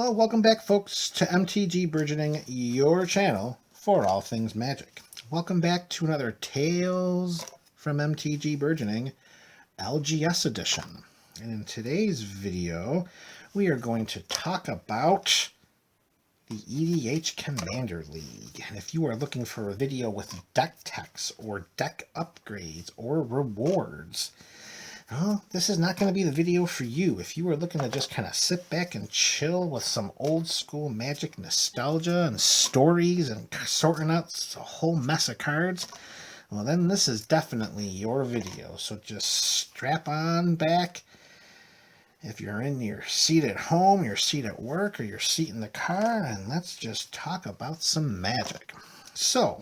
Well, welcome back, folks, to MTG Burgeoning, your channel for all things magic. Welcome back to another Tales from MTG Burgeoning LGS edition. And in today's video, we are going to talk about the EDH Commander League. And if you are looking for a video with deck techs or deck upgrades or rewards, well, this is not going to be the video for you. If you are looking to just kind of sit back and chill with some old school Magic nostalgia and stories and sorting out a whole mess of cards, well, then this is definitely your video. So just strap on back. If you're in your seat at home, your seat at work, or your seat in the car, and let's just talk about some Magic. So,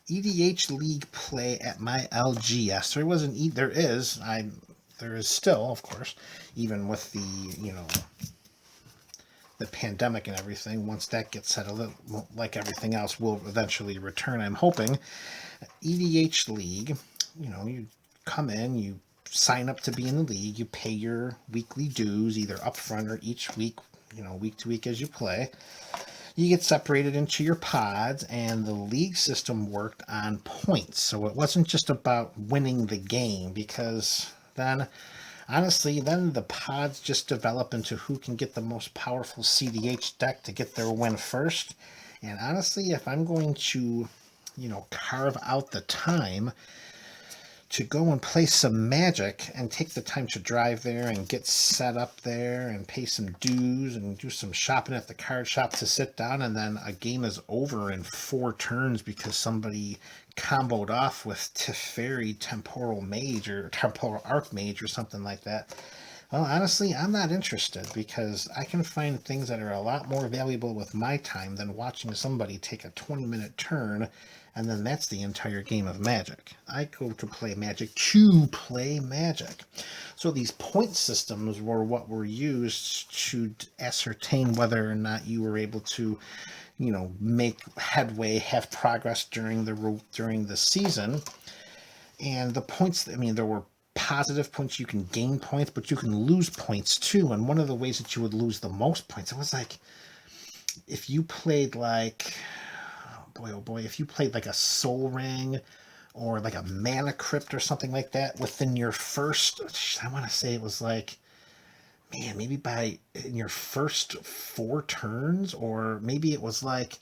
EDH League play at my LGS. There is still, of course, even with the pandemic and everything. Once that gets settled, like everything else, will eventually return, I'm hoping. EDH League, you come in, you sign up to be in the league, you pay your weekly dues, either upfront or each week, week to week as you play. You get separated into your pods, and the league system worked on points. So it wasn't just about winning the game, because then, honestly, then the pods just develop into who can get the most powerful CDH deck to get their win first. And honestly, if I'm going to, carve out the time to go and play some Magic and take the time to drive there and get set up there and pay some dues and do some shopping at the card shop to sit down, and then a game is over in 4 turns because somebody comboed off with Teferi Temporal Mage or Temporal Archmage or something like that. Well, honestly, I'm not interested, because I can find things that are a lot more valuable with my time than watching somebody take a 20-minute turn, and then that's the entire game of Magic. I go to play Magic to play Magic. So these point systems were what were used to ascertain whether or not you were able to, make headway, have progress during the season. And the points, there were positive points. You can gain points, but you can lose points too. And one of the ways that you would lose the most points, it was like, if you played like, oh boy, if you played like a Soul Ring or like a Mana Crypt or something like that within your first, I want to say it was like, man, maybe in your first 4 turns, or maybe it was like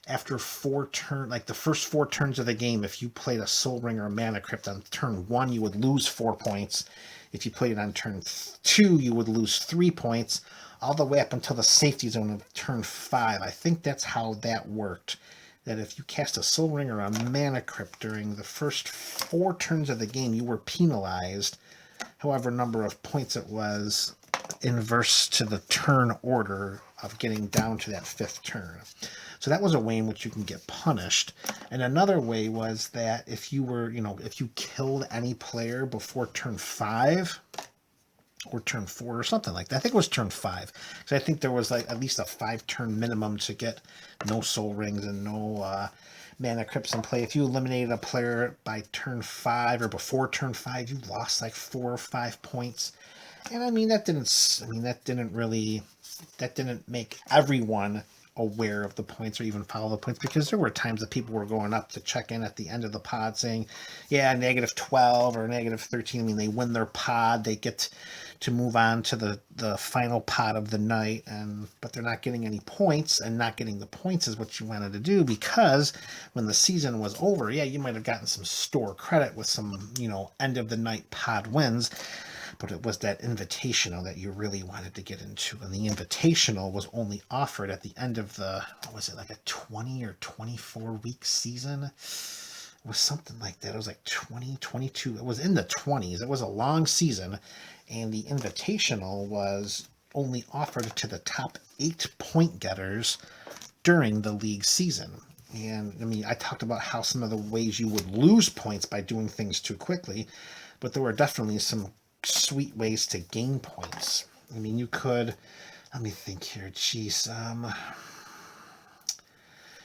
after 4 turns, like the first 4 turns of the game, if you played a Soul Ring or a Mana Crypt on turn 1, you would lose 4 points. If you played it on turn 2, you would lose 3 points, all the way up until the safety zone of turn 5. I think that's how that worked. That if you cast a Soul Ring or a Mana Crypt during the first 4 turns of the game, you were penalized however number of points it was, inverse to the turn order of getting down to that 5th turn. So that was a way in which you can get punished. And another way was that if you were, if you killed any player before turn 5 or turn 4 or something like that. I think it was turn 5, because I think there was like at least a 5-turn minimum to get no Soul Rings and no Mana Crypts in play. If you eliminated a player by turn 5 or before turn 5, you lost like 4 or 5 points. And that didn't make everyone aware of the points or even follow the points, because there were times that people were going up to check in at the end of the pod saying, yeah, -12 or -13. They win their pod, they get to move on to the final pod of the night, but they're not getting any points, and not getting the points is what you wanted to do, because when the season was over, yeah, you might have gotten some store credit with some, end of the night pod wins, but it was that invitational that you really wanted to get into. And the invitational was only offered at the end of like a 20 or 24 week season? It was something like that. It was like 20, 22. It was in the 20s. It was a long season. And the invitational was only offered to the top 8 point getters during the league season. And I talked about how some of the ways you would lose points by doing things too quickly, but there were definitely some sweet ways to gain points. You could, let me think here,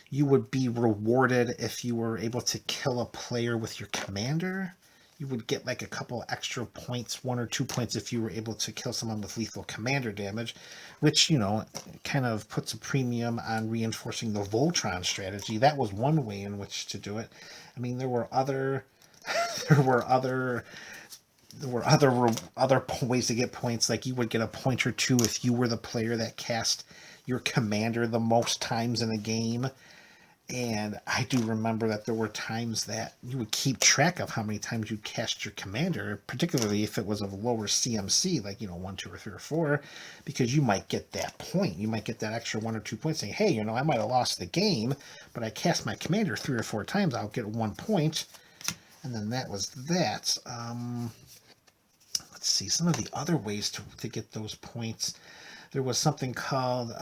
you would be rewarded if you were able to kill a player with your commander. you would get like a couple extra points, 1 or 2 points, if you were able to kill someone with lethal commander damage, which, you know, kind of puts a premium on reinforcing the Voltron strategy. That was one way in which to do it. I mean, there were other there were other ways to get points. Like you would get a point or two if you were the player that cast your commander the most times in a game. And I do remember that there were times that you would keep track of how many times you cast your commander, particularly if it was of lower CMC, like, you know, 1, 2, or 3, or 4, because you might get that point. You might get that extra 1 or 2 points saying, hey, you know, I might have lost the game, but I cast my commander 3 or 4 times, I'll get 1 point. And then that was that. Let's see, some of the other ways to get those points. There was something called...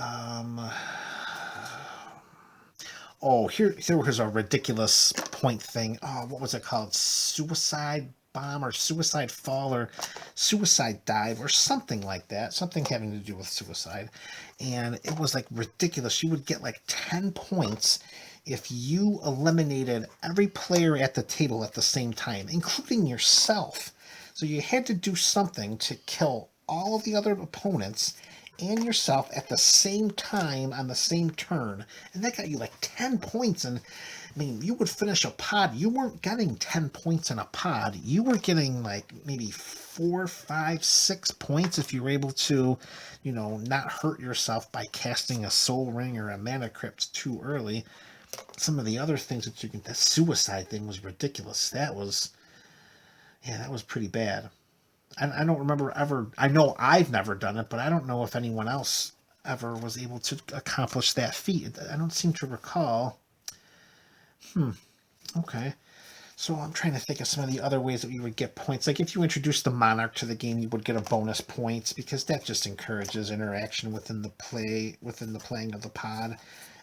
here was a ridiculous point thing. Oh, what was it called? Suicide bomb or suicide fall or suicide dive or something like that. Something having to do with suicide. And it was like ridiculous. You would get like 10 points if you eliminated every player at the table at the same time, including yourself. So you had to do something to kill all of the other opponents and yourself at the same time on the same turn, and that got you like 10 points. And I mean, you would finish a pod, you weren't getting 10 points in a pod, you were getting like maybe 4, 5, 6 points if you were able to, you know, not hurt yourself by casting a Soul Ring or a Mana Crypt too early. Some of the other things that you can, that suicide thing was ridiculous. That was pretty bad. I don't remember ever, I know I've never done it, but I don't know if anyone else ever was able to accomplish that feat. I don't seem to recall. Okay. So I'm trying to think of some of the other ways that you would get points. Like if you introduced the Monarch to the game, you would get a bonus points because that just encourages interaction within the playing of the pod.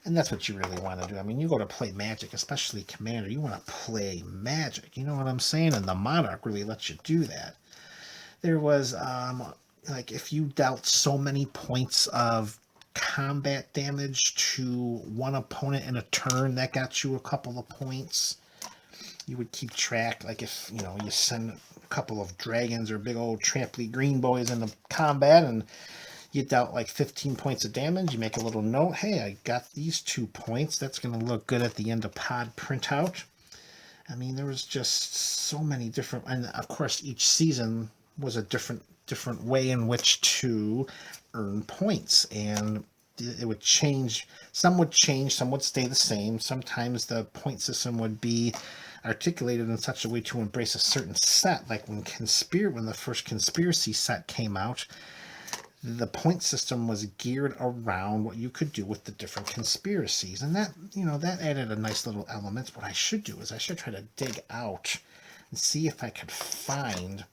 And that's what you really want to do. I mean, you go to play Magic, especially Commander, you want to play Magic. You know what I'm saying? And the Monarch really lets you do that. There was, like, if you dealt so many points of combat damage to one opponent in a turn, that got you a couple of points. You would keep track, like if, you know, you send a couple of dragons or big old tramply green boys into combat and you dealt like 15 points of damage, you make a little note, hey, I got these 2 points. That's going to look good at the end of pod printout. I mean, there was just so many different, and of course each season was a different way in which to earn points, and it would change. Some would change, some would stay the same. Sometimes the point system would be articulated in such a way to embrace a certain set, like when the first Conspiracy set came out, the point system was geared around what you could do with the different conspiracies, and that, you know, that added a nice little element. What I should do is I should try to dig out and see if I could find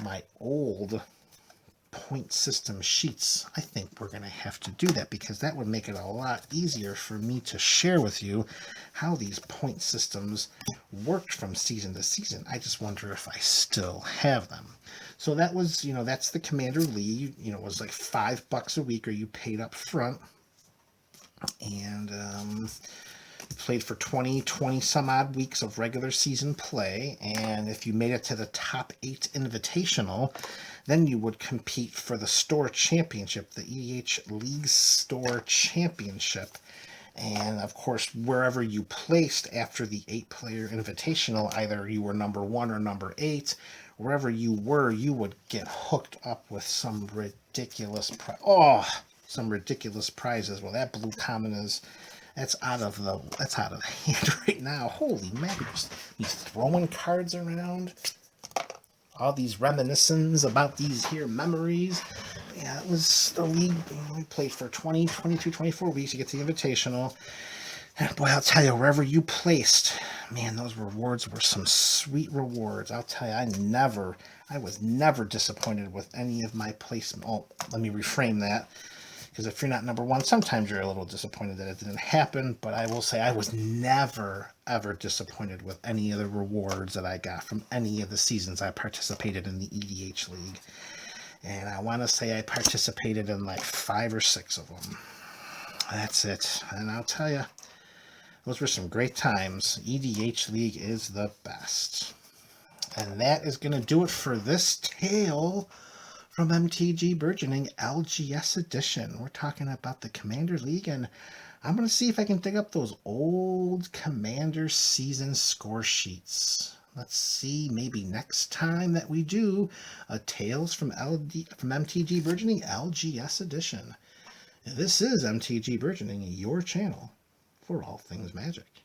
my old point system sheets. I think we're going to have to do that because that would make it a lot easier for me to share with you how these point systems worked from season to season. I just wonder if I still have them. So that was, you know, that's the Commander League. You know, it was like $5 a week, or you paid up front. And played for 20 some odd weeks of regular season play, and if you made it to the top 8 invitational, then you would compete for the store championship, the EDH League Store Championship. And of course, wherever you placed after the 8-player invitational, either you were number 1 or number 8, wherever you were, you would get hooked up with some ridiculous prizes. Well, that blue common is, that's out of hand right now. Holy mackerel. He's throwing cards around. All these reminiscences about these here memories. Yeah, it was the league. We played for 20, 22, 24 weeks to get to the invitational. And boy, I'll tell you, wherever you placed, man, those rewards were some sweet rewards. I'll tell you, I was never disappointed with any of my placement. Oh, let me reframe that. Because if you're not number 1, sometimes you're a little disappointed that it didn't happen. But I will say I was never, ever disappointed with any of the rewards that I got from any of the seasons I participated in the EDH League. And I want to say I participated in like 5 or 6 of them. That's it. And I'll tell you, those were some great times. EDH League is the best. And that is going to do it for this tale from MTG Burgeoning LGS Edition. We're talking about the Commander League, and I'm going to see if I can dig up those old Commander season score sheets. Let's see, maybe next time that we do a Tales from MTG Burgeoning LGS Edition. This is MTG Burgeoning, your channel for all things Magic.